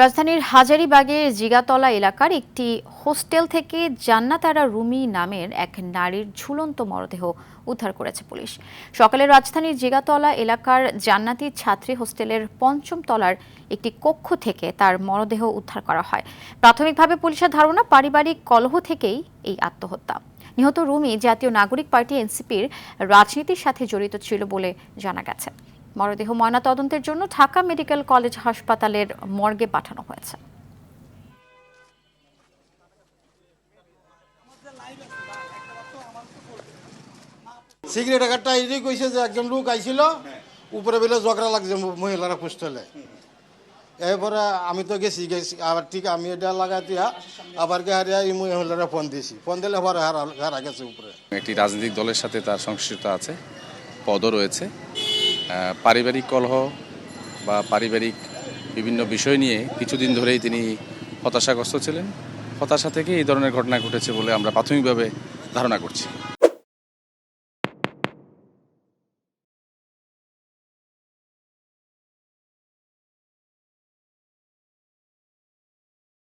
রাজধানীর হাজারীবাগের জিগাতলা এলাকার একটি হোস্টেল থেকে জান্নাত আরা রুমি নামের এক নারীর ঝুলন্ত মরদেহ উদ্ধার করেছে পুলিশ। সকালে রাজধানীর জিগাতলা এলাকার জান্নাতি ছাত্রী হোস্টেলের ৫ম তলার একটি কক্ষ থেকে তার মরদেহ উদ্ধার করা হয়। প্রাথমিকভাবে পুলিশের ধারণা পারিবারিক কলহ থেকেই এই আত্মহত্যা। নিহত রুমি জাতীয় নাগরিক পার্টি এনসিপির রাজনীতির সাথে জড়িত ছিল বলে জানা গেছে। মরদেহ ময়নাতদন্তের জন্য ঢাকা মেডিকেল কলেজ হাসপাতালের মর্গে পাঠানো হয়েছে। সিগারেট একটা এটাই কইছে যে একজন লোক আইছিল, উপরে বেলে ঝগড়া লাগছে মহিলারা হোস্টেলে। এরপরে আমি তো গেছি আবার ঠিক আমি এটা লাগাই দিয়া আবার হারিয়া এই মহিলারা ফোন দিয়েছি, ফোন দিলে আবার হারা গেছে উপরে। একটি রাজনৈতিক দলের সাথে তার সংশ্লিষ্টতা আছে, পদও রয়েছে। পারিবারিক কলহ বা পারিবারিক বিভিন্ন বিষয় নিয়ে কিছুদিন ধরেই তিনি হতাশাগ্রস্ত ছিলেন। হতাশা থেকে এই ধরনের ঘটনা ঘটেছে বলে আমরা প্রাথমিকভাবে ধারণা করছি।